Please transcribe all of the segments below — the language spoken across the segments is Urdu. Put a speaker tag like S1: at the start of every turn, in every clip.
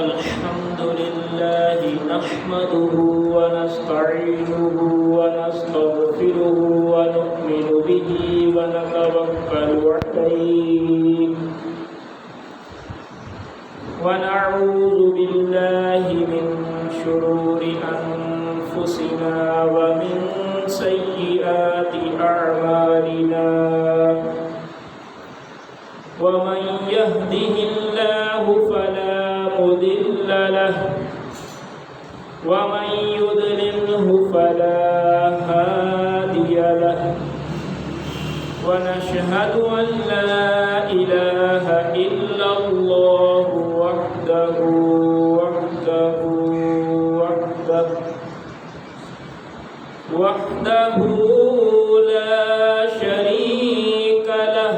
S1: الحمد لله نحمده ونستعينه ونستغفره ونؤمن به ونتوكل عليه ونعوذ بالله من شرور أنفسنا ومن سيئات أعمالنا ومن يهده الله فلا مضل له ومن يضلله فلا هادي له ونشهد أن لا إله إلا الله وحده لا شريك له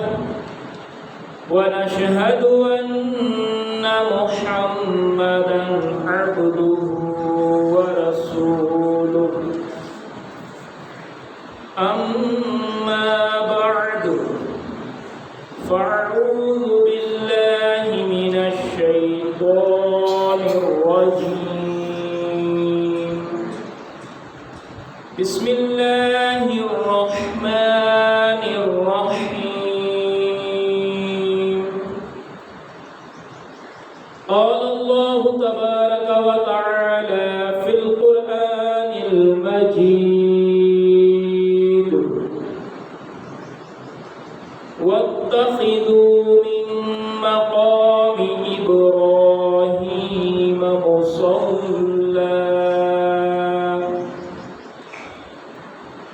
S1: ونشهد أن محمدا عبده ورسوله أما بعد فأعوذ بالله من الشيطان الرجيم بسم الله الرحمن الرحيم قال الله تبارك وتعالى في القرآن المجيد واتخذوا من مقام إبراهيم مصلى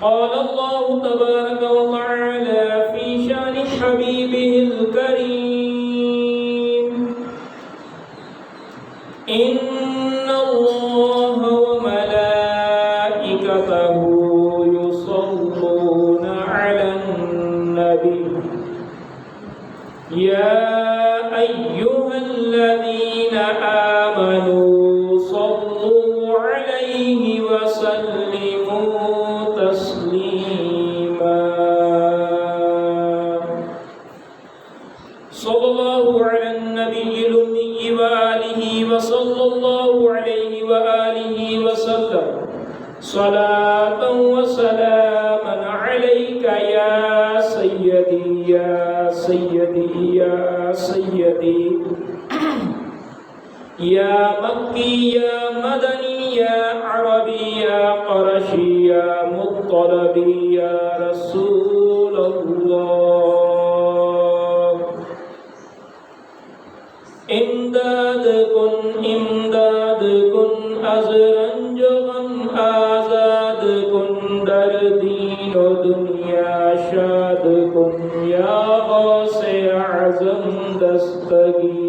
S1: قال الله تبارك وتعالى في شأن حبيبه الكريم إن الله وملائكته يصلون على النبي يا أيها الذين آمنوا صلوا عليه وسلموا تسليما صلى الله على النبي الأمي وآله وصلى الله عليه وآله وسلم صلاة وسلاما عليك يا سيدي يا سيدي يا سيدي يا مكي يا مدني يا عربي يا قرشي يا مطلبي يا رسول الله امداد کن ازرنجغن آزاد کن در دین و دنیا شاد کن یا غوث اعظم دستگیر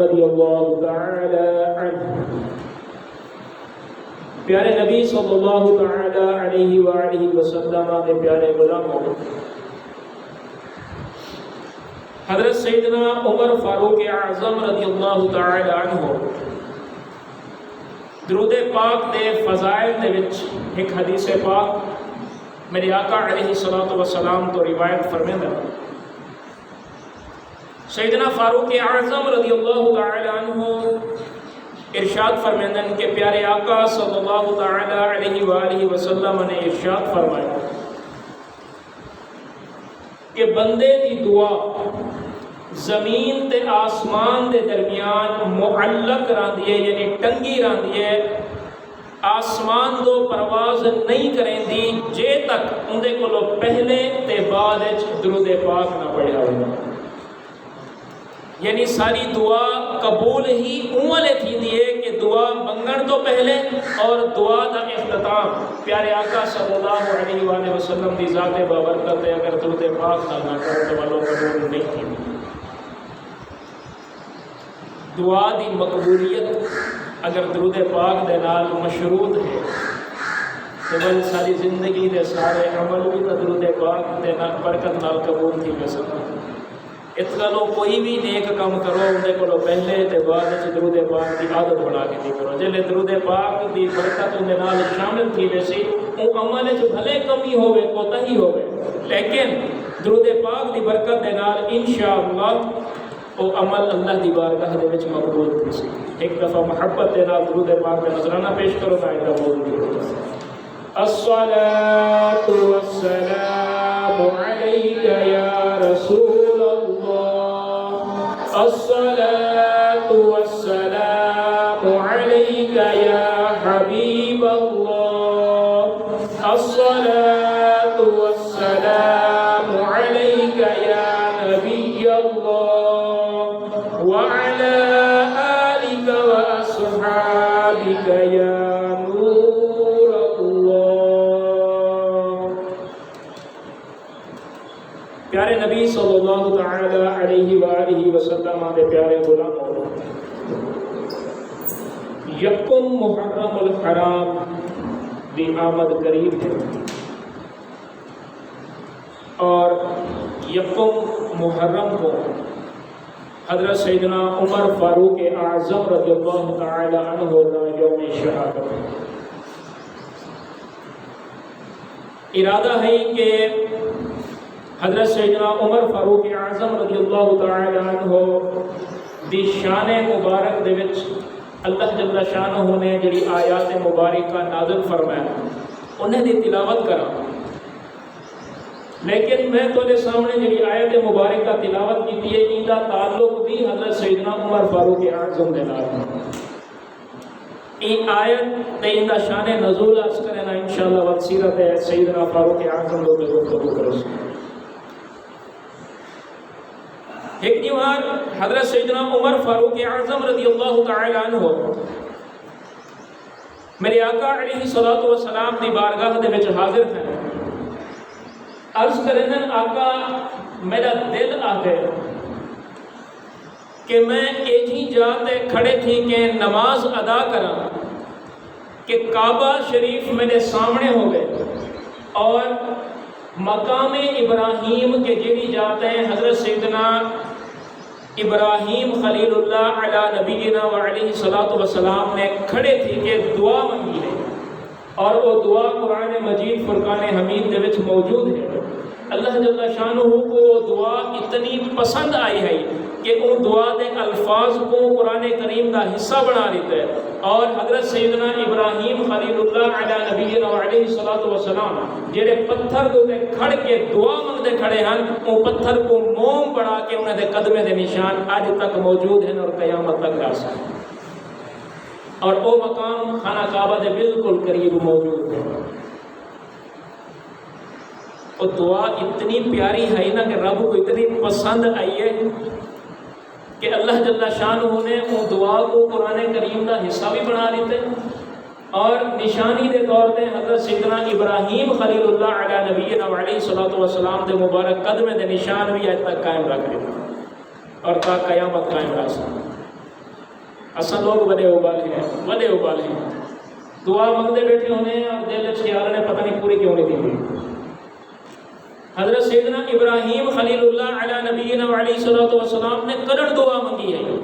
S1: رضی اللہ تعالی عنہ۔ پیارے نبی صلی اللہ تعالی علیہ وآلہ وسلم کے پیارے غلاموں، حضرت سیدنا عمر فاروق اعظم رضی اللہ تعالی عنہ درود پاک دے فضائل دے وچ ایک حدیث پاک میرے آقا علیہ الصلوۃ والسلام تو روایت فرمائے سیدنا فاروق اعظم رضی اللہ تعالی عنہ ارشاد فرمائے کہ پیارے آقا صلی اللہ تعالی علیہ وآلہ وسلم نے ارشاد فرمایا کہ بندے دی دعا زمین تے آسمان دے درمیان معلق راندی ہے، یعنی ٹنگی راندی ہے، آسمان دو پرواز نہیں کریں دی جے تک اندے کو لو پہلے تے بعد درود پاک نہ پڑھا ہوگا۔ یعنی ساری دعا قبول ہی اولے تھی دیئے کہ دعا منگن تو پہلے اور دعا دا اختتام پیارے آقا صلی اللہ علیہ وآلہ وسلم دی ذات بابرکت ہے، اگر درود پاک نہ کرو تو والوں قبول نہیں تھی۔ دعا دی مقبولیت اگر درود پاک دے نال مشروط ہے تو بل ساری زندگی دے سارے عمل بھی درود پاک دے نال برکت نال قبول تھی کر سکتا۔ اتنا لو کوئی بھی نیک کام کرو اندے کو پہلے تے بعد درود پاک دی عادت بنا کے دی کرو، جلے درود پاک دی برکت اندے نال شامل تھی ویسی او عمل جو بھلے کمی ہوئے کوتاہی ہوئے، لیکن درود پاک دی برکت دے نال انشاءاللہ وہ عمل اللہ دی بارگاہ دے وچ مقبول تھی سی۔ ایک دفعہ محبت دے نال درود پاک کا نذرانہ پیش کرو گا ان کا موضوع الصلاۃ والسلام علیک یا رسول اللہ، الصلاۃ والسلام علیک یا حبیب اللہ، الصلاۃ والسلام علیک یا نبی اللہ وعلی آلک واصحابک یا نور اللہ۔ پیارے نبی صلی اللہ تعالی علیہ وآلہ وسلم کے پیارے غلاموں، یکم محرم الحرام دی آمد قریب ہے، اور یکم محرم کو حضرت سیدنا عمر فاروق اعظم رضی اللہ تعالی عنہ کا یوم شہادت ہے۔ ارادہ ہے کہ حضرت سیدنا عمر فاروق اعظم رضی اللہ تعالی عنہ دی شان مبارک دے وچ اللہ جل شانہ نے جڑی آیات مبارکہ نازل فرمایا انہیں دی تلاوت کرا، لیکن میں تھوڑے سامنے جڑی آیت مبارکہ تلاوت کی ہے ان کا تعلق بھی حضرت سیدنا عمر فاروق اعظم دے نال ہے۔ این آیت تے ان کا شان نزول عرض کرنا انشاءاللہ وقت سیرت سیدنا فاروق اعظم دے گفتگو کرو۔ ایک دیوار حضرت سیدنا عمر فاروق اعظم رضی اللہ تعالی عنہ میرے آقا علیہ الصلوۃ والسلام دی بارگاہ دے وچ حاضر ہیں، عرض کریں آقا میرا دل آگے کہ میں ایک ہی جاتے کھڑے تھی کہ نماز ادا کرا کہ کعبہ شریف میرے سامنے ہو گئے اور مقام ابراہیم کے جڑی جاتے ہیں حضرت سیدنا ابراہیم خلیل اللہ علی نبینا وعلیہ الصلوۃ والسلام نے کھڑے تھی کہ دعا منگی ہے، اور وہ دعا قرآن مجید فرقان حمید دے وچ موجود ہے۔ اللہ جل شانہ کو وہ دعا اتنی پسند آئی ہے کہ ان دعا دے الفاظ کو قرآن کریم کا حصہ بنا لیتا ہے، اور حضرت سیدنا ابراہیم خلیل اللہ علی نبینا علیہ الصلوۃ والسلام جڑے پتھر دے کھڑ کے دعا منگتے کھڑے ہیں وہ پتھر کو موم بنا کے انہوں دے قدمے دے نشان آج تک موجود ہیں اور قیامت تک راس ہیں، اور وہ مقام خانہ کعبہ دے بالکل قریب موجود ہے۔ وہ دعا اتنی پیاری ہے نا کہ رب کو اتنی پسند آئی ہے کہ اللہ جل شانہ نے وہ دعا کو قرآن کریم کا حصہ بھی بنا لیتے اور نشانی دے طور پہ حضرت سیدنا ابراہیم خلیل اللہ علی نبینا علیہ الصلوۃ والسلام دے مبارک قدمے دے نشان بھی آج تک قائم رکھ لیتے اور تا قیامت قائم رکھ سکتے۔ اصل لوگ بڑے ابالے ہیں دعا منگتے بیٹھے ہونے اور دل خیال نے پتہ نہیں پوری کیوں نہیں دی۔ حضرت سیدنا ابراہیم خلیل اللہ علی نبینا علیہ الصلوۃ والسلام نے کڈن دعا منگی ہے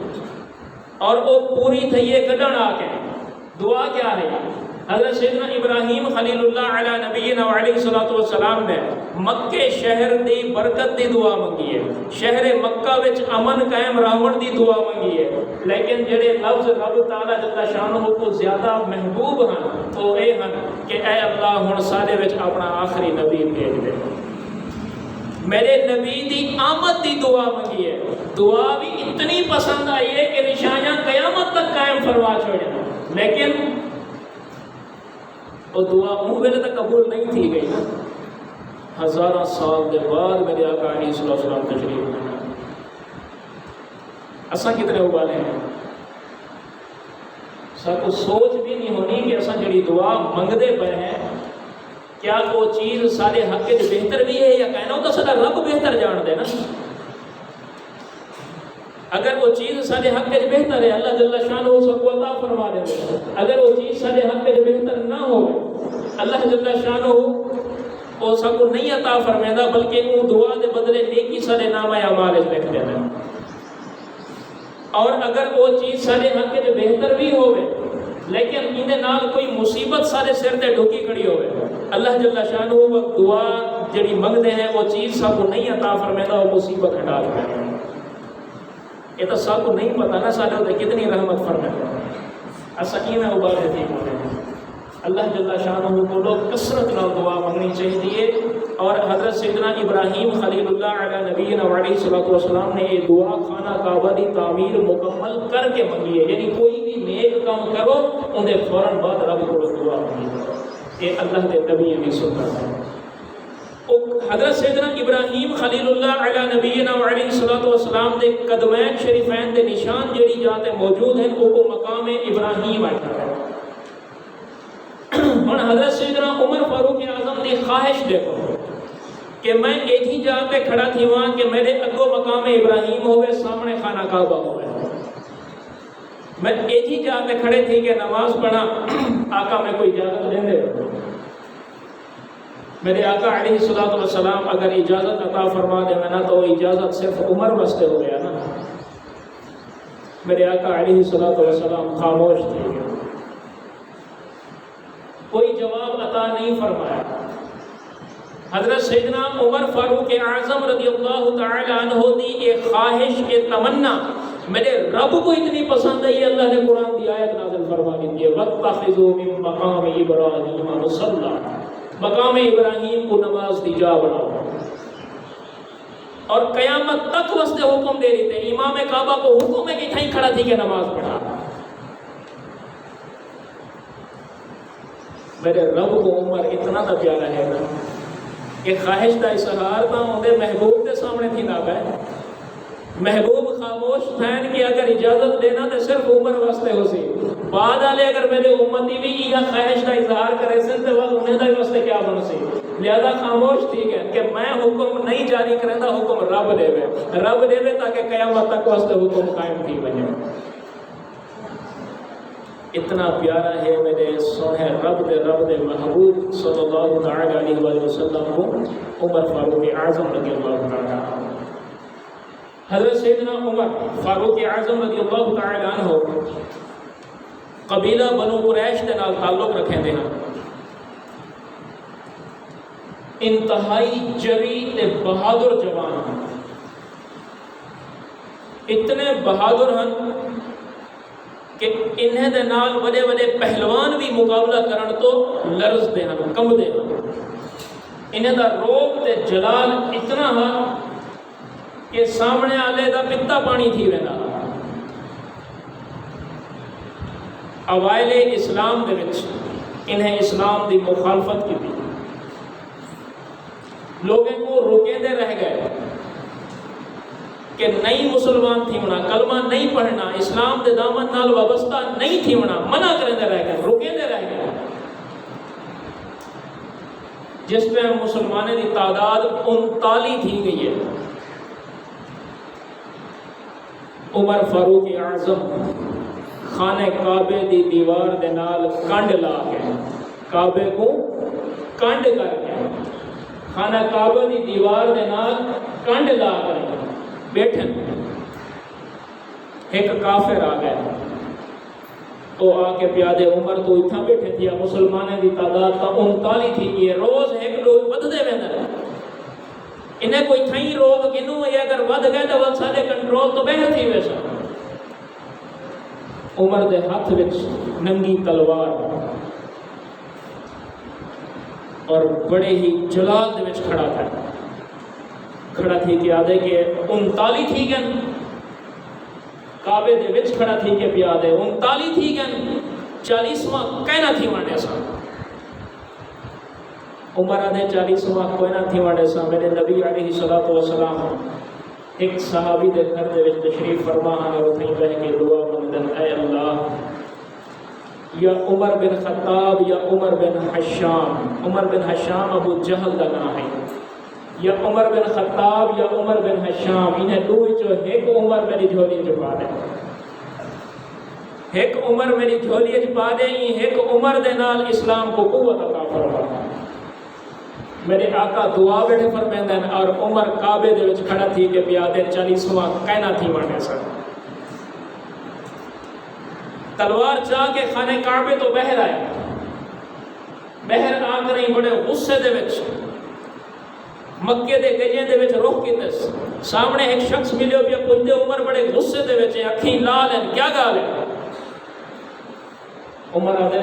S1: اور وہ پوری تھی ہے کڈن آ کے۔ دعا کیا ہے؟ حضرت سیدنا ابراہیم خلیل اللہ علی نبینا علیہ الصلوۃ والسلام نے مکے شہر دی برکت دی دعا منگی ہے، شہر مکہ وچ امن قائم راون دی دعا منگی ہے، لیکن جڑے لفظ رب تعالی جل شانہ کو زیادہ محبوب ہیں وہ اے ہیں کہ اے اللہ ہن سارے وچ اپنا آخری نبی بھیج دے، میرے نبی دی آمد دی دعا منگی ہے۔ دعا بھی اتنی پسند آئی ہے کہ نشانیاں قیامت تک قائم فرما چھوڑے، لیکن وہ دعا منہ ویلے تک قبول نہیں تھی گئی نا، ہزارہ سال کے بعد میرے آقا علیہ السلام تشریف لائے۔ اساں کتنے ابالے ہیں، سب کو سوچ بھی نہیں ہونی کہ اساں جڑی دعا منگتے پے ہیں کیا وہ چیز سارے حق کے بہتر بھی ہے یا کہنا ہوتا سارا رب بہتر جان دے نا۔ اگر وہ چیز سارے حق کے بہتر ہے اللہ جل شانہ وہ سب کو عطا فرما دے، اگر وہ چیز سارے حق کے بہتر نہ ہو اللہ جل شانہ وہ سب کو نہیں عطا فرمائے بلکہ وہ دعا دے بدلے نیکی سارے نام اعمال لکھ دینا۔ اور اگر وہ چیز سارے حق کے بہتر بھی ہوئے لیکن انہیں نال کوئی مصیبت سارے سر تے ڈھکی کھڑی ہوئے اللہ جل شانہ وہ دعا جڑی منگتے ہیں وہ چیز سب کو نہیں عطا فرمائے وہ مصیبت ہٹا دے۔ یہ تو سب کو نہیں پتا نا سارے ہوتے کتنی رحمت فرمائے ایسا کی میں ابارے تھی اللہ جل شانہ کو لوگ کثرت نال دعا مانگنی چاہیے. اور حضرت سیدنا ابراہیم خلیل اللہ علیہ نبینا علیہ الصلوۃ والسلام نے یہ دعا خانہ کعبہ کی تعمیر مکمل کر کے مانگی ہے. یعنی کوئی بھی نیک کام کرو اندے فوراً بعد رب کو دعا مانگی. یہ اللہ کے نبی کی سنت ہے. حضرت سیدنا ابراہیم خلیل اللہ علیہ نبینا علیہ الصلوۃ والسلام دے قدمین شریفین دے نشان جڑی جاتے موجود ہیں وہ مقام ابراہیم آتا ہے. ہن حضرت سیدنا عمر فاروق اعظم دی خواہش دیکھو کہ میں ایک ہی جگہ پہ کھڑا تھی وہاں کہ میرے اگو مقام ابراہیم ہوئے سامنے خانہ کعبہ ہوئے. میں ایک ہی جگہ پہ کھڑے تھی کہ نماز پڑھا. آقا میں کوئی اجازت دیں دے میرے آقا علیہ الصلوۃ والسلام اگر اجازت عطا فرما دے میں نا تو اجازت صرف عمر واسطے ہو گیا نا. میرے آقا علیہ الصلوۃ والسلام خاموش تھے کوئی جواب عطا نہیں فرمایا. حضرت سیدنا عمر فاروق اعظم رضی اللہ تعالی عنہ دی ایک خواہش کے تمنا میرے رب کو اتنی پسند ہے. اللہ نے قرآن کی آیت نازل فرما دی ہے وَاتَّخِذُوا مِن مَّقَامِ إِبْرَاهِيمَ مُصَلًّى. مقام ابراہیم کو نماز دی جا بناؤ. اور قیامت تک واسطے حکم دے رہی تھے. امام کعبہ کو حکم ہے کہ تھیں کھڑا تھی کہ نماز پڑھا. میرے رب کو عمر اتنا نہ پیارا ہے نا کہ خواہش کا اظہار نہ ہوتے محبوب کے سامنے تھی نہ پہ. محبوب خاموش تھین کہ اگر اجازت دینا تو صرف عمر واسطے ہو سی. بعد والے اگر میرے امتی بھی یہ خواہش کا اظہار کرے سن تو بعد انہیں دا واسطے کیا بن سی. لہذا خاموش ٹھیک ہے کہ میں حکم نہیں جاری کریں دا حکم رب دے رب دے تاکہ قیامت تک واسطے حکم قائم تھی بنے. اتنا پیارا ہے میرے سونے رب دے محبوب صلی اللہ تعالی علیہ وآلہ وسلم کو عمر فاروق اعظم رضی اللہ تعالی عنہ. حضرت سیدنا عمر فاروق اعظم رضی اللہ تعالی عنہ قبیلہ بنو قریش کے نال تعلق رکھیں دے ہیں. انتہائی جری تے بہادر جوان ہیں. اتنے بہادر ہیں کہ انہیں دے نال بڑے بڑے پہلوان بھی مقابلہ کرن تو لرز دے ہیں کم دے ہیں. انہیں دا روب تے جلال اتنا ہے کہ سامنے آلے دا پتا پانی تھی وینا. اوائل اسلام دے وچ انہیں اسلام دی مخالفت کی تھی. لوگوں کو روکے دے رہ گئے کہ نہیں مسلمان تھی ہونا کلمہ نہیں پڑھنا اسلام دے دامن نال وابستہ نہیں تھی ہونا منع کریں دے رہ گئے روکے دے رہ گئے. جس پہ مسلمانوں کی تعداد 39 تھی گئی ہے. عمر فاروق اعظم خانہ کعبے دی دیوار دے نال کنڈ لا کے کعبے کو کنڈ کر کے خانہ کعبہ دی دیوار دے نال کنڈ لا کر بیٹھن. ایک کافر آ گیا تو آ کے پیادے عمر تو اتنا بیٹھے تھے. مسلمانوں کی تعداد تو 39 تھی. یہ روز ایک لوگ بدھتے ویندے انہیں کوئی تھیں روگ گنو ہے اگر ود گئے تو وہ سارے کنٹرول تو بہر تھی ویسا. عمر دے ہاتھ وچ ننگی تلوار اور بڑے ہی جلال دے وچ کھڑا تھی کہ آدھے کہ 39 تھی گن کعبے دے وچ کھڑا تھی کہ پیادے 39 تھی گن 40واں کہنا تھی وانڈے سا. عمر آدھے 40واں کہنا تھی وانڈے سا. میرے نبی علیہ الصلوۃ والسلام ایک صحابی دے گھر دے وچ تشریف فرما اور اتھیں بیٹھ کے دعا مندن اے اللہ یا عمر بن خطاب یا عمر بن حشام. عمر بن حشام ابو جہل دا نام ہے. یا عمر بن خطاب یا عمر بن حشام انہیں دو جو ایک عمر میری جھولی چ پا دے. ایک عمر میری جھولی چ پا دے ایک عمر دے نال اسلام کو قوت عطا فرما. میرے آقا دعا بیٹھے فرمیندے ہیں اور عمر کعبے دے وچ کھڑا تھی کہ پیادے 40واں کہنا تھی وانڈے سن. تلوار چاہ کے خانے کعبے تو بہر آئے. بہر آ کر ہی بڑے غصے دے وچ مکے دے گجے دے وچ رخ کیتے سامنے ایک شخص ملیو پیا پوچھدے عمر بڑے غصے دے وچ اکھیں لال ہیں کیا گال ہے عمر آدھے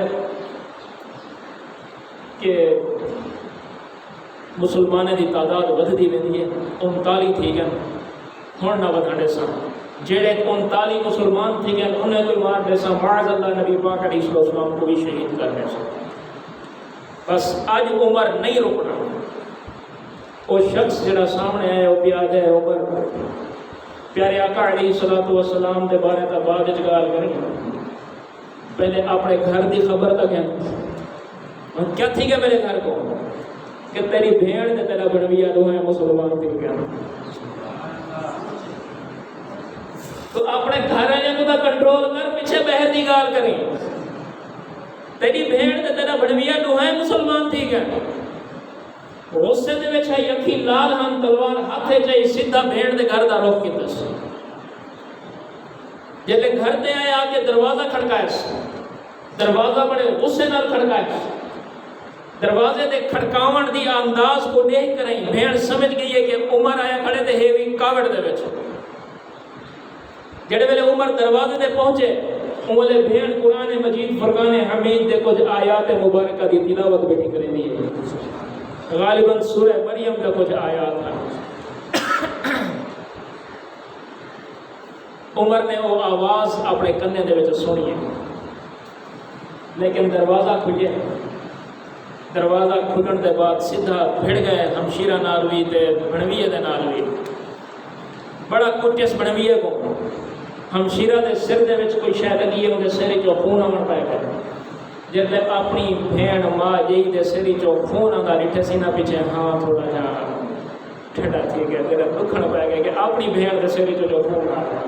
S1: کہ مسلمانوں دی تعداد ودھدی ویندی ہے 39 تھی گئے ہن نہ ودھنے سن جڑے 39 مسلمان تھی گئے انہیں کوئی مار دے سن معاذ اللہ نبی پاک علیہ السلام کو بھی شہید کر دے سن بس اج عمر نہیں رکنا وہ شخص جڑا سامنے آیا وہ پیاد ہے عمر پیارے آقا علیہ الصلوۃ والسلام دے بارے تا بعد وچ گل کریں پہلے اپنے گھر دی خبر تک ہے کیا تھی کہ میرے گھر کو کہ تیری بھیڑ تے تیرا بڑویا دو ہیں مسلمان تھی گیا تو اپنے گھر والے کو کنٹرول کر پیچھے باہر دی گال کریں تیری بھیڑ تے تیرا بڑویا دو ہیں مسلمان تھی گیا غصے دے وچ ہے اکھی لال ہن تلوار ہاتھے چاہی سیدھا بھیڑ دے گھر دا رخ کیتا سی جلے گھر تے آئے آ کے دروازہ کھڑکایا دروازہ بڑے غصے نال کھڑکایا دروازے دے کھڑکاون دی انداز کو دیکھ کر بھیڑ سمجھ گئی ہے کہ عمر آیا کھڑے تے ہے وی کاوڑ دے وچ جڑے ویلے عمر دروازے تے پہنچے اولے بھیڑ قرآن مجید فرقان حمید دے کچھ آیات مبارکہ دی تلاوت بیٹھی کرنی ہے غالباً سورہ مریم کا کچھ آیات ہے عمر نے وہ آواز اپنے کنے دے وچ سنی ہے لیکن دروازہ کھلیا دروازہ کھلن دے بعد سیدھا بھڑ گئے ہمشیرہ نال وی تے بنویے دے نال وی بڑا کٹس بنویے کو ہمشیرہ دے سر دے وچ کوئی شے لگی ہے اون دے سر چوں خون آون پے گیا جدے اپنی بھین ماں جی دے سر چوں خون آندا ڈٹھے سی نہ پیچھے ہاں تھوڑا جا ٹھڈا تھی گیا تیرا دکھن پے گیا کہ اپنی بھین دے سر چوں جو خون آ گیا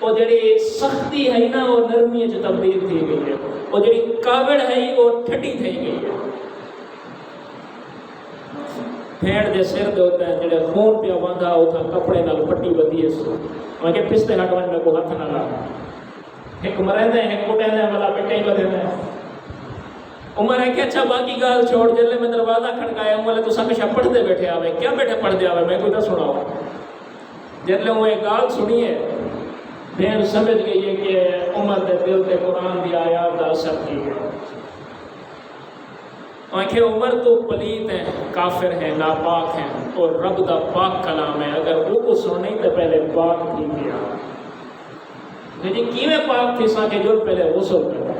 S1: وہ جڑی سختی ہے نا وہ نرمی چ تبدیل تھی گئی ہے وہ جڑی کاوڑ ہے وہ ٹھڈی تھی گئی ہے بھیڑ دے سر دے ہوتا ہے جڑے خون پیا باندھا ہوتا کپڑے نال پٹی بدھی ہے سو میں کہ پستے ہٹوان میں کو ہاتھ نہ لا ایک مرندے ایک کٹے نے والا پٹے بدھے نے عمر ہے کہ اچھا باقی گال چھوڑ جلے میں دروازہ کھڑکایا ہوں تو سب شب پڑھتے بیٹھے آوے کیا بیٹھے پڑھ دے آوے میں کوئی نہ سناؤ جلے وہ ایک گال سنیے بہن سمجھ گئی ہے کہ عمر دے دل تے قرآن دی آیات دا اثر کی ہے کہ عمر تو پلیت ہیں کافر ہیں ناپاک ہیں اور رب دا پاک کلام ہے اگر وہ کو سننے تو پہلے پاک تھی گیا لیکن کیویں پاک تھی سا کہ جو پہلے غسل کرتا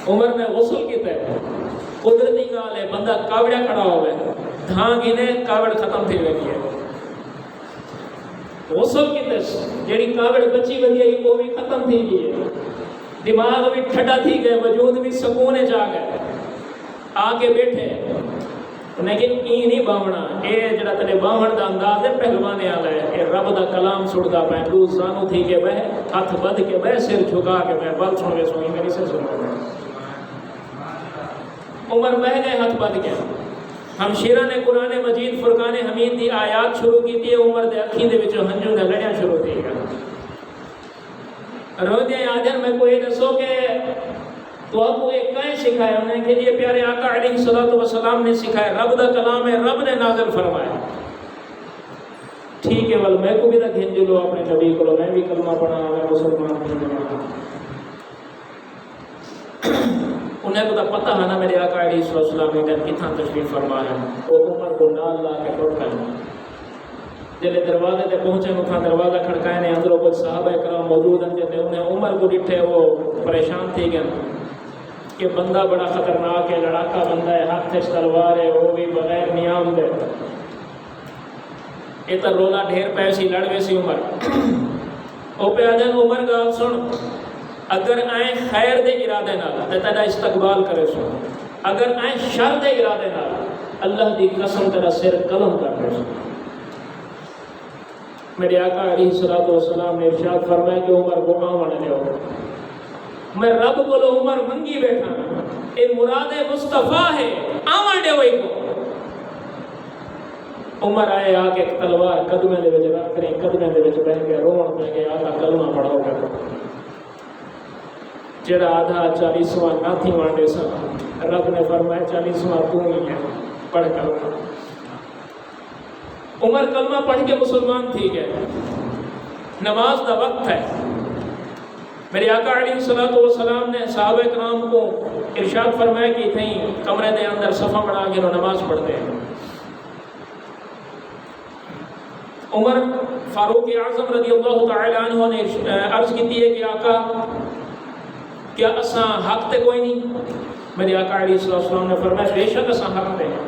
S1: عمر نے غسل کی تے قدرتی گال ہے بندہ کاوڑا کھڑا ہوئے دھاں گینے کاوڑ ختم تھی ہوئی ہے غسل کی تے جیڑی کاوڑ بچی بدی ہے وہ بھی ختم تھی گئی ہے دماغ بھی ٹھڈا تھی گئے وجود بھی سکون جا گئے آگے بیٹھے لیکن این نہیں باونا اے جڑا تنے باون دا انداز ہے پہلوانے آ گئے اے رب دا کلام سڑدا پے تو سانو تھی کے بہ ہاتھ بد کے بہ سر جھکا کے میں بل سن کے سوئی میری سے سن عمر بہ گئے ہاتھ بد کے ہمشیرہ نے قرآن مجید فرقان حمید دی آیات شروع کی تھی عمر دے اکھیں دے وچوں ہنجو نے لڑیاں شروع تھی گیا رو دیا یادن میں کوئی دسو کہ تو آپ کو ایک کہیں سکھایا انہیں کہ یہ پیارے آقا علیہ السلام نے سکھایا رب دا کلام ہے رب نے نازل فرمایا ٹھیک ہے ول میں کو بھی نہ گھنج لو اپنے نبی کو میں بھی کلمہ پڑھا میں مسلمان بنا انہیں کو تو پتہ ہے نا میرے آقا علیہ السلام نے کتنا تشریف فرمایا وہ عمر کو نال لا کے ٹوٹ کر جلے دروازے تے پہنچے مکھاں دروازہ کھڑکائے نے اندروں کچھ صحابہ کرام موجود ہیں جتے انہیں عمر کو ڈٹھے وہ پریشان تھی گئے کہ بندہ بڑا خطرناک ہے لڑاکا بندہ ہے ہاتھ تلوار ہے وہ بھی بغیر نیام دے یہ تو رولا ڈھیر پیسی لڑ ویسی عمر او پہ آدھن عمر گال سن اگر آئیں خیر دے ارادے نال تے تیرا استقبال کرے سن اگر آئیں شر دے ارادے نال اللہ دی قسم تیرا سر قلم کر دے سن میرے آقا علیہ السلام نے ارشاد فرمایا کہ عمر کو آمن لے ہو میں رب بولو عمر منگی بیٹھا اے مراد مصطفیٰ ہے آمن لے ہوئی کو عمر آئے آگے تلوار قدمے دے وچ رکھ کریں قدمے دے وچ بیٹھ کے رومن پہ گئے آقا کلمہ پڑھاؤ گا جڑا آدھا 40واں نہ تھی وانڈے سا رب نے فرمایا 40واں تو ہی ہے پڑھ کلمہ. عمر کلمہ پڑھ کے مسلمان تھی گئے. نماز دا وقت ہے. میرے آقا علیہ الصلوۃ والسلام نے صحابہ کرام کو ارشاد فرمایا کہ تھیں کمرے دے اندر صفہ بنا کے نماز پڑھتے ہیں. عمر فاروق اعظم رضی اللہ تعالی عنہ نے عرض کی ہے کہ آقا کیا اساں حق تے کوئی نہیں؟ میرے آقا علیہ السلام نے فرمایا بے شک اساں حق تے ہیں.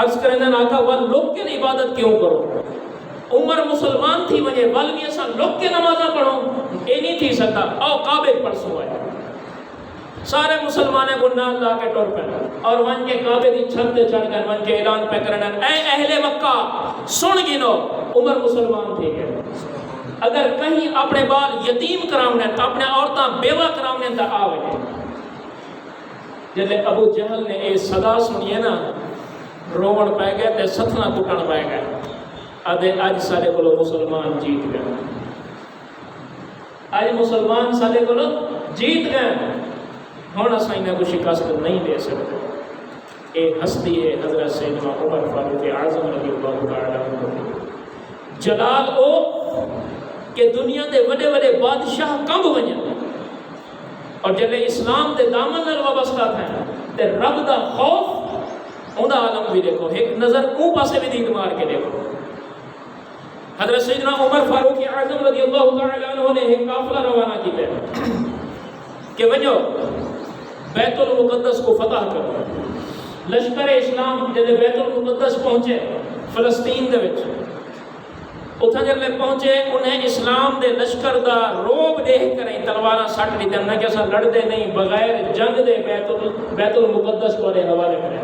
S1: عرض کریں دن آقا ول لوگ کے عبادت کیوں کرو؟ عمر مسلمان تھی وجہ ول بھی اساں لوگ کے نمازہ پڑھو اے نہیں تھی سکتا. او کعبے پرسوں آئے سارے مسلمانیں کو نال لا کے ٹور پہ اور ون کے کعبے کی چھت تے چڑھ کر ون کے اعلان پہ کرنا اے اہل مکہ سن گنو عمر مسلمان تھی گئے. اگر کہیں اپنے بال یتیم کراؤنے اپنے عورتاں بیوہ کراؤنے تا آوے. جب ابو جہل نے اے صدا سنیے نا روڑ پہ گئے تے ستنا کٹن پہ گئے. آدھے آج سارے کو مسلمان جیت گئے. آج مسلمان سارے کو جیت گئے. ہوں اصل انہیں کو شکست نہیں دے سکتے. اے ہستی ہے حضرت سیدنا عمر فاروق اعظم رضی اللہ تعالی عنہ. جلال او کہ دنیا دے بڑے بڑے بادشاہ کم ونجن اور جب اسلام دے دامن نال وابستہ تھے تے رب دا خوف اوندا عالم بھی دیکھو. ایک نظر اون پاسے بھی دید مار کے دیکھو. حضرت سیدنا عمر فاروق اعظم رضی اللہ تعالی عنہ نے ایک قافلہ روانہ کیا کہ ونجو بیت المقدس کو فتح کرو. لشکر اسلام جب بیت المقدس پہنچے فلسطین دے وچ اتھا جب پہنچے انہیں اسلام دے لشکر دا روب دیکھ کریں تلواراں سٹ دی دن کہ اساں لڑدے نہیں بغیر جنگ دے بیت المقدس کو حوالے کریں.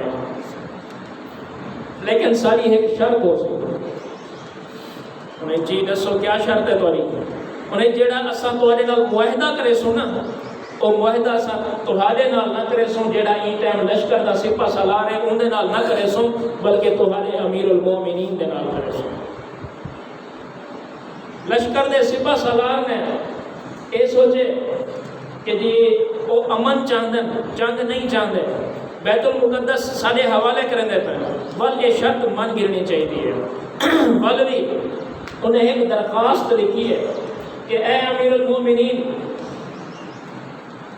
S1: لیکن ساری ایک شرط ہو سی. انہیں جی دسو کیا شرط ہے تاری؟ انہیں جیڑا اساں تواڈے نال معاہدہ کرے سو نا او معاہدہ اساں تہاڈے نال نہ کرے سو جیڑا ای ٹائم لشکر دا سپاہ سالار ہے اون دے نال نہ کرے سو بلکہ تہاڈے امیر المومنین دے نال کرے سو. لشکر دے سپاہ سالار نے اے سوچے کہ جی وہ امن چاند نہیں چاہتے بیت المقدس سارے حوالے کریں دیتا ہے بل یہ شرط من گرنی چاہیے ہے. بل بھی انہیں ایک درخواست لکھی ہے کہ اے امیر المومنین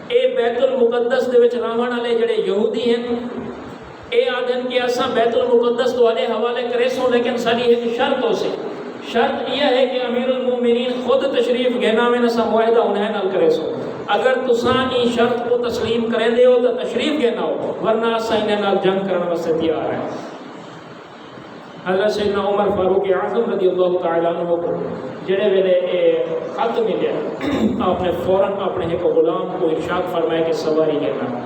S1: اے بیت المقدس دے وچ راون والے جڑے یہودی ہیں اے آدھن کہ اساں بیت المقدس تواڈے حوالے کرے سو لیکن ساری ایک شرط ہو سی. شرط یہ ہے کہ امیر المومنین خود تشریف گھنا میں نسا معاہدہ انہیں نال کرے سو. اگر تساں ای شرط کو تسلیم کریں دے ہو تو تشریف گھنا ہو ورنہ اساں انہیں نال جنگ کرنے واسطے تیار ہیں. حضرت سیدنا عمر فاروق اعظم رضی اللہ تعالی عنہ کو جڑے ویلے خط ملیا آپ نے فوراً اپنے ایک غلام کو ارشاد فرمایا کہ سواری گھنا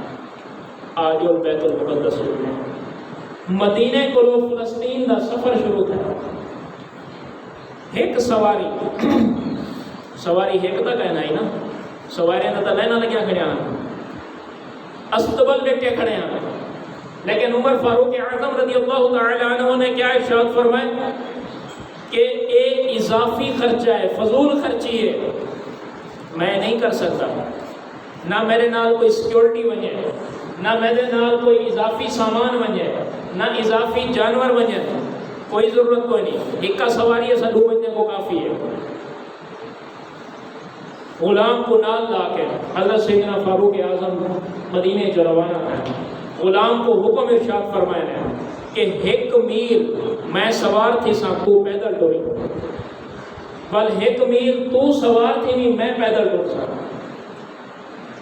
S1: آج بیت المقدس ہوئے. مدینے کو فلسطین دا سفر شروع تھا. ایک سواری ایک تا کہنا ہی نا سواری تا لینا لگیا کھڑے ہیں استبل ڈٹے کھڑے ہیں. لیکن عمر فاروق اعظم رضی اللہ تعالی عنہ نے کیا ارشاد فرمایا کہ ایک اضافی خرچہ ہے فضول خرچی ہے میں نہیں کر سکتا. نہ میرے نال کوئی سیکیورٹی بنے نہ میرے نال کوئی اضافی سامان بنے نہ اضافی جانور بنے کوئی ضرورت کوئی نہیں. ایک کا سواری ہے سڈو بننے کو کافی ہے. غلام کو نال لا کے حضرت سیدنا فاروق اعظم مدینے جو روانہ ہے. غلام کو حکم ارشاد فرمایا کہ ایک میل میں سوار تھی سا تو پیدل ٹوری بل ایک میل تو سوار تھی نہیں میں پیدل ٹور سا.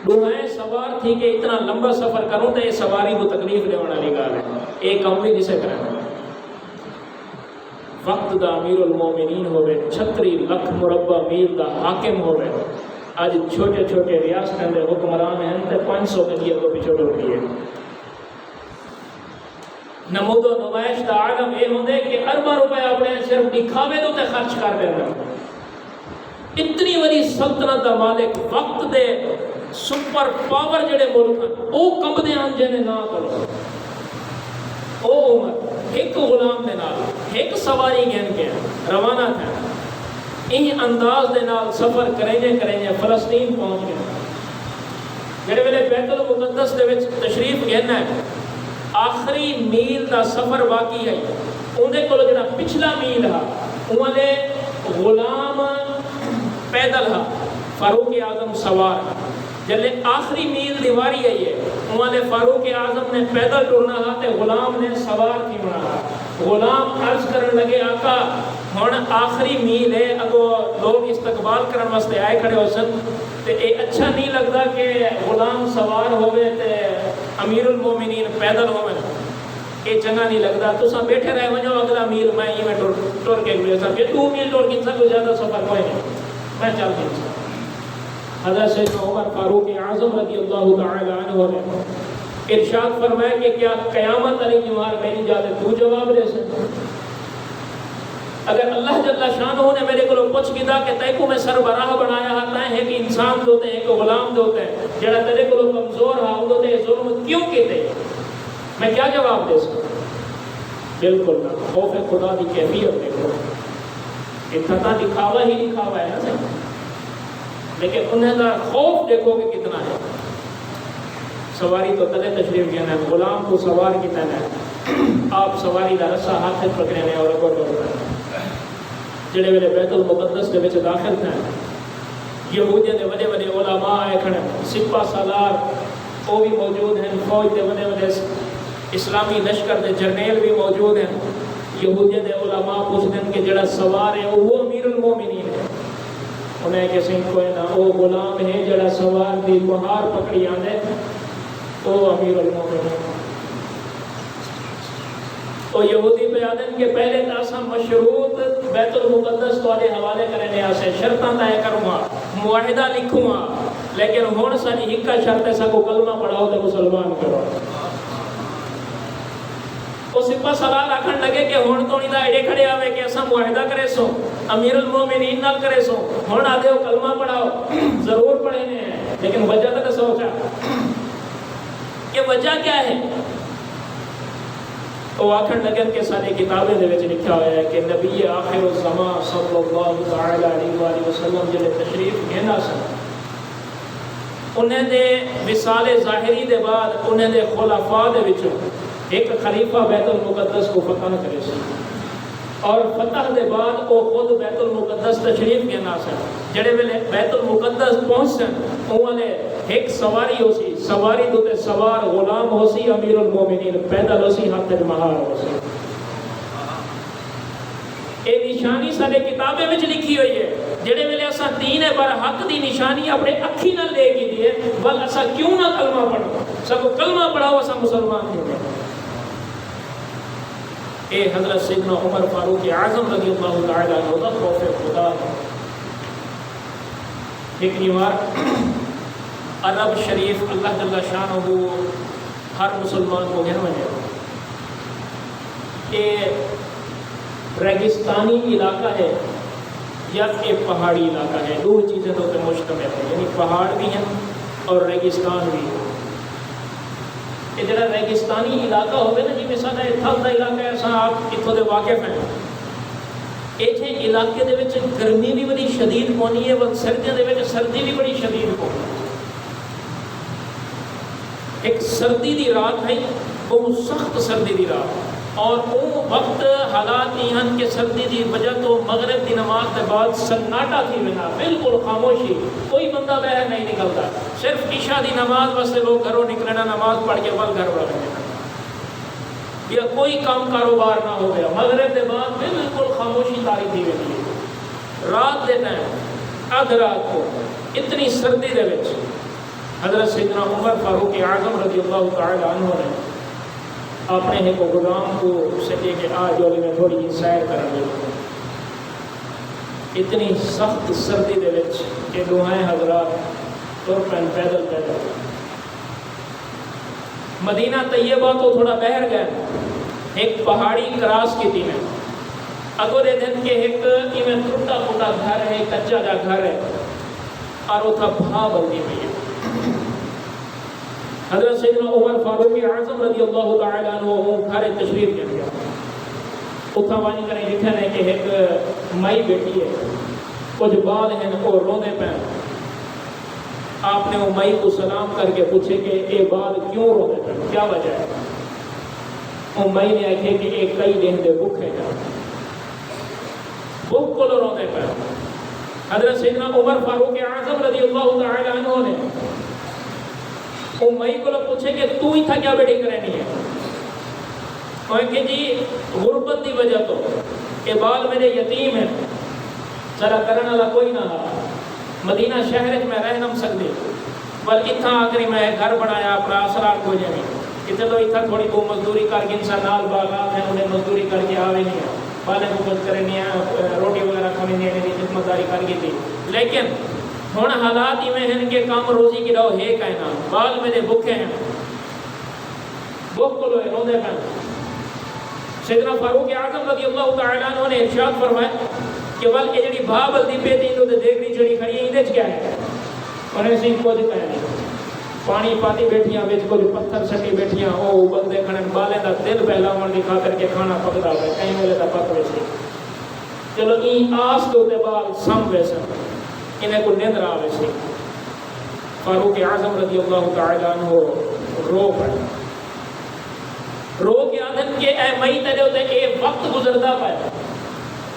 S1: دوہیں سوار تھی کہ اتنا لمبا سفر کروں تو یہ سواری کو تکلیف دے والی گال ہے. ایک کم بھی جسے کریں وقت دا امیر المومنین ہوئے 36 لکھ مربع میل دا حاکم ہوئے. آج چھوٹے چھوٹے ریاستیں دے حکمران ہیں تے 500 ملیت کو پچھوڑ ہوتی ہے. نمود و نمائش دا عالم یہ ہوندے کہ اربع روپے اپنے صرف دکھاوے دو تے خرچ کر دینا. اتنی بڑی سلطنت دا مالک وقت دے سپر پاور جڑے ملک ہیں او کم دے ہن جنے نہ کرو. او عمر ایک غلام دے نال ایک سواری گھن کے روانہ تھا. ان انداز دے نال سفر کریں فلسطین پہنچ گئے. جڑے ویلے بیت المقدس دے وچ تشریف گھنا ہے آخری میل دا سفر باقی ہے اندے کول جڑا پچھلا میل ہے اونے غلام پیدل ہے فاروق اعظم سوار جلے آخری میل دی واری ہے اونے فاروق اعظم نے پیدل ٹرنا ہے تے غلام نے سوار کی ہونا ہے غلام عرض کرن لگے آقا ہن آخری میل ہے اگو لوگ استقبال کرن واسطے آئے کھڑے ہو سن تے اے اچھا نہیں لگدا کہ غلام سوار ہوئے تے امیر المومنین پیدل ہوئے اے چنگا نہیں لگدا تساں بیٹھے رہ ونجو اگلا میل میں ہی میں ٹر کے گئے سا کہ 2 میل ٹر کے کوئی زیادہ سفر کوئی نہیں میں چل گیا حضرت سیدنا عمر فاروق اعظم رضی اللہ تعالی عنہ نے ارشاد فرمایا کہ کیا قیامت علی جمار میری جاتے تو جواب دے سکتے اگر اللہ جل شانہ نے میرے کو پوچھ کیتا کہ تے کو میں سربراہ بنایا ہے ہے کہ انسان ہوتے ہیں کہ غلام ہوتے ہیں جڑا تیرے کو کمزور ہے وہ تے ظلم کیوں کیتے میں کیا جواب دے سکتا بالکل نہ خوف خدا دی کیفیت دیکھو اتنا دکھاوا ہی دکھاوا ہے نا لیکن انہیں کا خوف دیکھو کہ کتنا ہے سواری تو تلے تشریف گیا ہے غلام کو سوار کتنا ہے آپ سواری کا رسا ہاتھ پکڑے ہیں اور اگر جڑے ویلے بیت المقدس کے وچ داخل تھے یہودیاں دے وڈے وڈے علماء آئے کھڑے سپاہ سالار وہ بھی موجود ہیں فوج دے وڈے وڈے اسلامی لشکر دے جرنیل بھی موجود ہیں یہودیاں دے علماء پوچھتے ہیں کہ جڑا سوار ہے وہ امیر المومنین ہے انہیں کہ سنگھ کوئی نہ وہ غلام ہے جڑا سوار دی مہار پکڑی آندے وہ امیر المومنین تو یہودی بیانن کے پہلے تاسا مشروط بیت المقدس توڑے حوالے کرنے آسے شرطاں طے کروں گا معاہدہ لکھوں گا لیکن ہون سانی ہکا شرط ایسا کو کلمہ پڑھاؤ تے مسلمان کرو وہ سپاہ سالار آکھن لگے کہ ہون تو نہیں دا ایڈے کھڑے آوے کہ ایسا معاہدہ کرے سو امیر المومنین نال کرے سو ہون آدھے ہو کلمہ پڑھاؤ ضرور پڑھنے ہیں لیکن وجہ تک سوچا کہ وجہ کیا ہے وہ آکھن لگن کے سارے کتابیں دے وچ لکھا ہوا ہے کہ نبی آخر الزمان صلی اللہ تعالی علیہ وآلہ وسلم جلے تشریف گھنا سن انہیں دے وصال ظاہری دے بعد انہیں دے خلفاء دے وچوں ایک خلیفہ بیت المقدس کو فتح کرے سی اور فتح دے بعد وہ خود بیت المقدس تشریف گھنا سن جڑے ویلے بیت المقدس پہنچ سن انہیں ایک سواری ہو سی سواری دوتے سوار غلام ہو سی امیر المومنین پیدل ہو سی ہاتھ مہار ہو سی اے نشانی سارے کتابیں وچ لکھی ہوئی ہے جڑے ویلے اسا دین بر حق دی نشانی اپنے اکھی نہ لے کی دی ہے بل اسا کیوں نہ کلمہ پڑھو سب کلمہ پڑھاؤ اسا مسلمان ہو گئے اے حضرت سیدنا عمر فاروق اعظم رضی اللہ تعالی عنہ دا خوف خدا ایک نیوار عرب شریف اللہ جل شانہ ہر مسلمان کو گھر میں یہ ریگستانی علاقہ ہے یا ایک پہاڑی علاقہ ہے دو چیزیں تو مشتمل ہیں یعنی پہاڑ بھی ہیں اور ریگستان بھی ہے یہ جڑا ریگستانی علاقہ ہوئے نا جی مثال ہے تھل دا علاقہ ہے ایسا آپ اتھوں دے واقف ہیں ایتھے علاقے دے وچ گرمی بھی بڑی شدید پونی ہے وقت سردیاں دے وچ سردی بھی بڑی شدید پونی ہے ایک سردی دی رات ہے بہت سخت سردی دی رات اور وہ وقت حالات یہ ہیں کہ سردی دی وجہ تو مغرب دی نماز کے بعد سناٹا تھی بنا بالکل خاموشی کوئی بندہ باہر نہیں نکلتا صرف عشاء دی نماز واسطے لوگ گھروں نکلنا نماز پڑھ کے بل گھر بڑھ گئے یا کوئی کام کاروبار نہ ہو گیا مغرب کے بعد بالکل خاموشی تاری تھی بنی رات دے ٹائم ادھ رات کو اتنی سردی دے وچ حضرت سیدنا عمر فاروق اعظم رضی اللہ تعالی عنہ نے اپنے ایک غلام کو سکے کہ آج والی میں تھوڑی جی سیر کر لے اتنی سخت سردی دے وچ کہ دوہائیں حضرات تر پین پیدل پیدل مدینہ طیبہ تو تھوڑا بہر گئے ایک پہاڑی کراس کی تھی میں اگلے دن کے ایک میں ٹوٹا پھوٹا گھر ہے کچا جا گھر ہے اور وہ تھا بھا بلدی میں ہے حضرت سیدنا عمر فاروق اعظم رضی اللہ تعالی عنہ وہ گھر تشریف کر گیا اتھا وانی کریں لکھا ہے کہ ایک مائی بیٹی ہے کچھ بال ہیں اور رونے پہ آپ نے امی کو سلام کر کے پوچھے کہ اے بال کیوں رو رہے ہیں، کیا وجہ ہے؟ امی نے آخے کہ ایک کئی دن دے بھوکے ہیں، بھوک کو رو دے پہ۔ حضرت سیدنا عمر فاروق اعظم رضی اللہ تعالی عنہ نے امی کو پوچھے کہ تو ہی تھا کیا بیٹی کرنی ہے؟ وہ کہ جی غربت دی وجہ تو کہ بال میرے یتیم ہیں، ذرا کرنے والا کوئی نہ رہا، مدینہ شہر میں رہ نہ سکتے، پر اتنا آخری میں گھر بنایا اپنا اثرات کو جانے کہ چلو اتنا تھوڑی کو مزدوری کر کے انسان نال باغات ہیں انہیں مزدوری کر کے آوے نہیں ہے، بالے کو بچ کرے نہیں ہے، روٹی وغیرہ کھانے نہیں ہے، خدمت داری کر گئی تھی، لیکن ہوں حالات ہی میں ہیں کہ کام روزی کی رو ہے کہنا، بال میرے بھوکے ہیں، بھوک کو لوگ روندے پہ۔ سیدنا فاروق اعظم رضی اللہ تعالیٰ عنہ نے ارشاد فرمایا کہ بل یہ جڑی بھا بلدی پہ تھی تو دیکھنی چڑی کھڑی ہے، ادھر کیا ہے؟ انہیں سی کچھ کہہ نہیں، پانی پاتی بیٹھیاں وچ کچھ پتھر سٹی بیٹھیاں، او بندے کھڑن بالے دا دل بہلاون دی خاطر کے کھانا پکدا ہے، کہیں ویلے دا پک ویسے چلو این آس تو تے بال سم ویسے انہیں کو نیندر آوے سی۔ فاروق اعظم رضی اللہ تعالیٰ عنہ رو پڑے، رو کے آدھن کہ اے مئی تیرے ہوتے اے وقت گزردہ پائے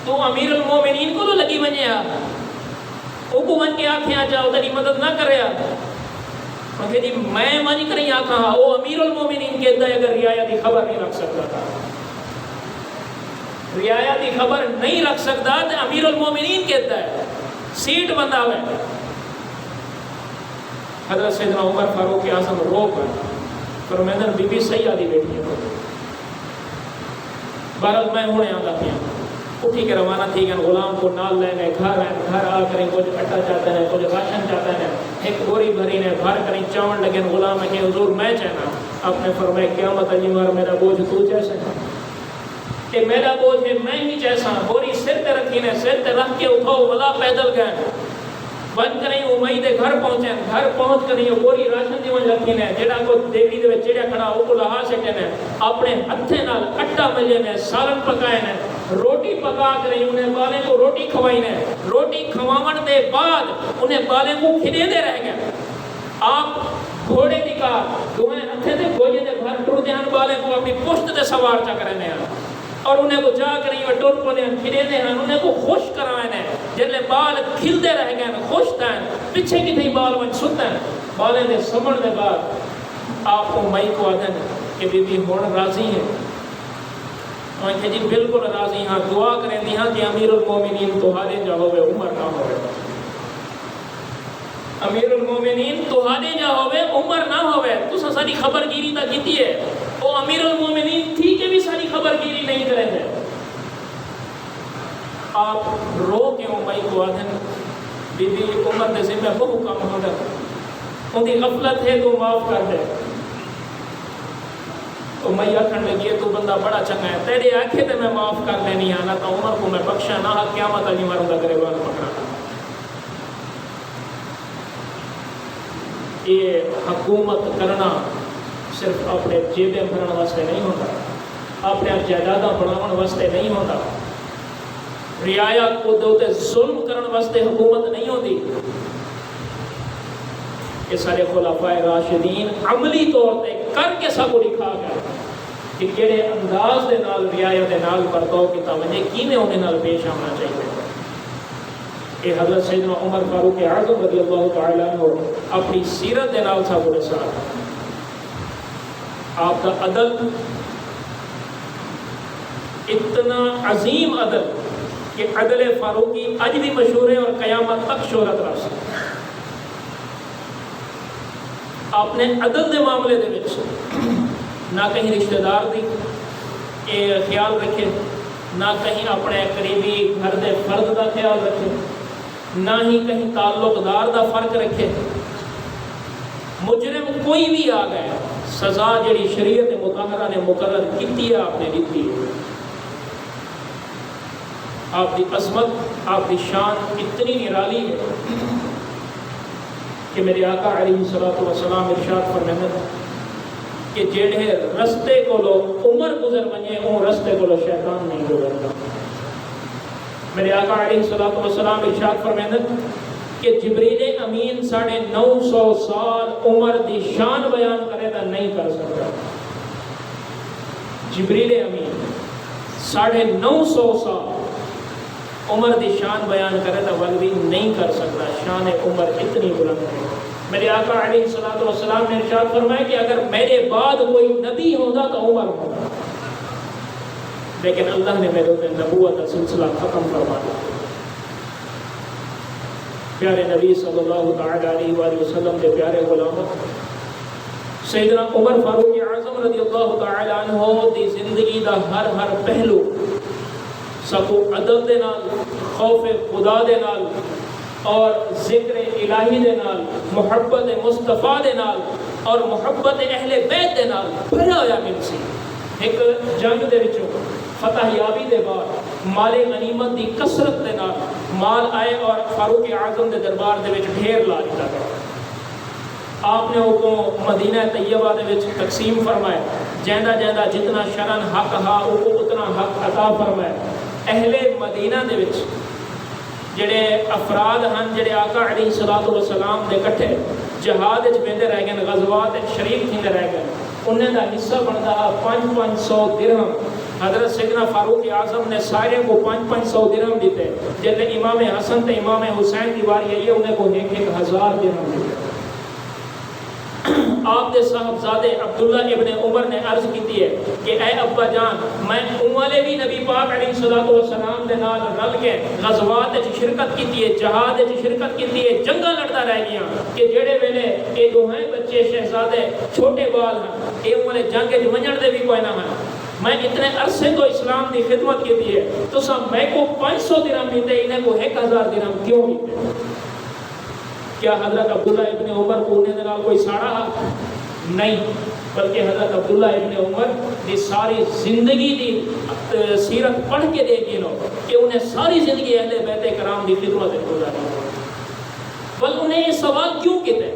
S1: تو امیر المومنین کو تو لگی بنیا او کو بن کے آنکھیں آجاؤ تیری مدد نہ کرے مگر جی میں مانی کریں آنکھاں او امیر المومنین کہتا ہے اگر رعایا دی خبر نہیں رکھ سکتا تھا، رعایا دی خبر نہیں رکھ سکتا تو امیر المومنین کہتا ہے سیٹ بندہ ہوئے۔ حضرت سیدنا عمر فاروق اعظم رو کر فرمیدن بی بی صحیح آدھی بیٹھی ہے، بہرحال میں ہونے آدھا پیا اٹھی کے روانہ تھی کہ غلام کو نال لینے گھر آ کریں کچھ کٹا چاہتے ہیں کچھ راشن چاہتے ہیں، ایک گوری بھری نے بھر کریں چاون لگے غلام ہے کہ حضور میں چاہنا، آپ نے فرمایا قیامت علی مار میرا بوجھ تو جیسے کہ میرا بوجھ ہے میں ہی جیسا، گوری سر تے رکھی نے سر تے رکھ کے اٹھاؤ ولا پیدل گئے بن کریں امید گھر پہنچے، گھر پہنچ کریں گوری راشن دیون رکھی نے جڑا کو دیوی دے چڑیا کھڑا او کو لہا سکے نے اپنے ہتھے نال اٹا ملے نے سالن پکائے نے روٹی پکا کریں انہیں بالے کو روٹی کھوائی نے، روٹی کھواون دے بعد انہیں بالے کو کھڑے دے رہ گئے، آپ گھوڑے دی کار دوہیں ہتھے دے گوجے دے بھر ٹر دے ہن بالے کو اپنی پشت دے سوار چا کرنے ہیں اور انہیں کو جا کریں اور ٹر کو دے ہن کھڑے دے ہن انہیں کو خوش کرائے نے جلے بال کھل دے رہ گئے خوش تھیں پیچھے کی تھی بال ون سنتے ہیں بالے دے سمڑ دے بعد آپ کو مئی کو آدھن کہ بی بی ہون راضی ہیں اور کہ جی بالکل راضی ہاں دعا کریں دی ہاں کہ امیر المومنین تہاڈے جا ہوئے عمر نہ ہوئے، امیر المومنین تہاڈے جا ہوئے عمر نہ ہوئے، تو ساری خبر گیری تا کیتی ہے وہ امیر المومنین تھی کہ بھی ساری خبر گیری نہیں کریں گے۔ آپ رو کے امائی کو آدھن بی بی عمر دے ذمہ بہو کام ہو گا ان کی غفلت ہے تو معاف کر دے، تو میں آکھن لگی ہے تو بندہ بڑا چنگا ہے تیرے آنکھیں تے میں معاف کر لینی آنا تو عمر کو میں بخشا نہ قیامت علی ماروں گا گریبان پکڑا۔ یہ حکومت کرنا صرف اپنے جیبیں بھرن واسطے نہیں ہوتا، اپنے جائیداداں بڑھاون واسطے نہیں ہوتا، رعایا کو دوتے ظلم کرن واسطے حکومت نہیں ہوتی۔ یہ سارے خلفائے راشدین عملی طور پہ کر کے سب کو لکھا گیا کہ کیڑے انداز دے نال رعایا دے نال برتاؤ کیتا وجے کیویں انہاں نال پیش آنا چاہیے۔ یہ حضرت سیدنا عمر فاروق اعظم رضی اللہ تعالی عنہ اپنی سیرت دے نال سب کو ساتھ آپ کا عدل اتنا عظیم عدل کہ عدل فاروقی اج بھی مشہور ہے اور قیامت تک شہرت رکھ سکتے۔ آپ نے عدل دے معاملے دے وچ نہ کہیں رشتہ دار دی خیال رکھے، نہ کہیں اپنے قریبی گھر دے فرد دا خیال رکھے، نہ ہی کہیں تعلق دار دا فرق رکھے۔ مجرم کوئی بھی آ گئے سزا جڑی شریعت مطہرہ نے مقرر کی ہے آپ نے دیتی ہے۔ آپ کی عظمت آپ کی شان اتنی نرالی ہے کہ میرے آقا علیہ الصلوۃ والسلام ارشاد فرماتے ہیں کہ جڑے رستے کو لوگ عمر گزر ونجے وہ رستے کو لوگ شیطان نہیں گزرتا۔ میرے آقا علیہ الصلوۃ والسلام ارشاد فرماتے ہیں کہ جبریل امین 950 سال عمر دی شان بیان کرے تا نہیں کر سکتا. جبریل امین 950 سال عمر دی شان بیان کرے تا ولی نہیں کر سکتا. شان عمر اتنی بلند ہے. میرے آقا علیہ الصلوۃ والسلام نے ارشاد فرمایا کہ اگر میرے بعد کوئی نبی ہوگا تو عمر ہوگا، لیکن اللہ نے میرے اوپر نبوت کا سلسلہ ختم فرما دیا. پیارے نبی صلی اللہ تعالی علیہ وآلہ وسلم کے پیارے غلام سیدنا عمر فاروق اعظم رضی اللہ تعالی عنہ دی زندگی دا ہر پہلو سب ادب دے نال، خوف خدا دے نال اور ذکر الہی دے نال، محبت مصطفیٰ دے نال اور محبت اہل بیت دے نال بھرا ہویا مل سی. ایک جنگ دے وچوں فتح یابی دے بعد مال غنیمت دی کثرت دے نال مال آئے اور فاروق اعظم دے دربار دے وچ ڈھیر لا دیتا گیا. آپ نے وہ مدینہ طیبہ دے وچ تقسیم فرمائے، جیندہ جتنا شرن حق ہا وہ اتنا حق عطا فرمائے. اہل مدینہ دے وچ جڑے افراد ہن جڑے آقا علیہ الصلوۃ والسلام دے کٹھے جہاد وچ ویندے رہ گئے، غزوات وچ شریک تھیندے رہ گئے، انہاں دا حصہ بندا 500 درہم. حضرت سیدنا فاروق اعظم نے سارے کو 500 درہم دیتے. جب امام حسن تے امام حسین کی باری آئی ہے انہیں کو 1000 درہم دیتے. آپ کے صاحبزادے عبداللہ ابن عمر نے عرض کی ہے کہ اے ابا جان، میں والے بھی نبی پاک علیہ الصلوۃ والسلام دے نال رل کے غزوات وچ شرکت کیتی ہے، جہاد وچ شرکت کیتی ہے، جنگاں لڑدا رہ گیا کہ جڑے ویلے اے دوہیں بچے شہزادے چھوٹے بال ہیں، اے والے جنگ وچ ونجن دے بھی کوئی نہ ہیں. میں اتنے عرصے تو اسلام دی خدمت کی ہے، تو سب میں کو 500 درہم دیتے، انہیں کو 1000 درہم کیوں دیتے؟ کیا حضرت عبداللہ ابن عمر کو انہیں دنال کوئی ساڑا نہیں، بلکہ حضرت عبداللہ ابن عمر دی ساری زندگی دی سیرت پڑھ کے دیکھیں لو کہ انہیں ساری زندگی اہل بیت کرام دی خدمت گزاری. بل انہیں یہ سوال کیوں کیتے؟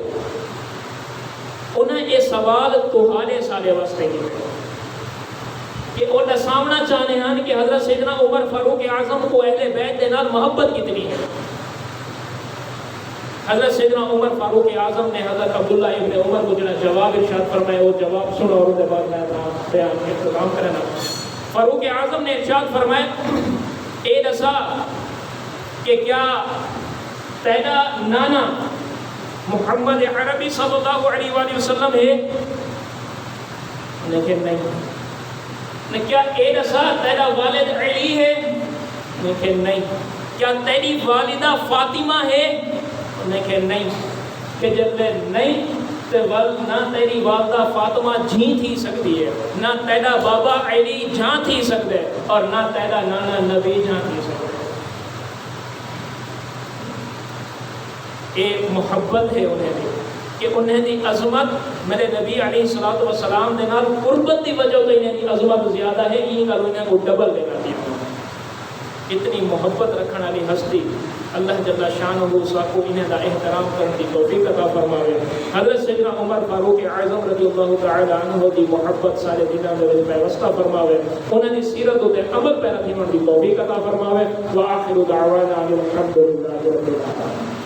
S1: انہیں یہ سوال تہاڈے سارے واسطے کیتے کہ انہیں سامنا چاہنے ہیں کہ حضرت سیدنا عمر فاروق اعظم کو اہل بیت دے نال محبت کتنی ہے. حضرت سیدنا عمر فاروق اعظم نے حضرت عبداللہ ابن عمر کو جنہیں جواب ارشاد فرمائے، وہ جواب سنو اور اس کے بعد میں بیان کے اختتام کرنا. فاروق اعظم نے ارشاد فرمائے، اے دسا کہ کیا تیرا نانا محمد عربی صلی اللہ علیہ وآلہ وسلم ہے؟ لیکن نہیں. کیا اے دسا تیرا والد علی ہے؟ لیکن نہیں. کیا تیری والدہ فاطمہ ہے؟ لیکن نہیں. کہ جب نہیں تو نہ تیری والدہ فاطمہ جھیں تھی سکتی ہے، نہ تیرا بابا علی جھاں تھی سکتے اور نہ تیرا نانا نبی جھاں تھی سکتے. ایک محبت ہے انہیں دی کہ انہیں دی عظمت میرے نبی علیہ الصلوۃ والسلام دے نال قربت دی وجہ تو انہیں دی عظمت زیادہ ہے، یہ گل انہیں کو ڈبل دینا دیا. اتنی محبت رکھنے والی ہستی اللہ جل شانہ کو انہیں دا احترام کرنے کی توفیق عطا فرماوے. حضرت سیدنا عمر فاروق اعظم رضی اللہ تعالی عنہ دی محبت سارے دنوں میں پیوستہ فرماوے، انہوں نے سیرت تے عمل پیرا تھیون دی توفیق عطا فرماوے. وآخر دعوانا الحمد للہ رب العالمین.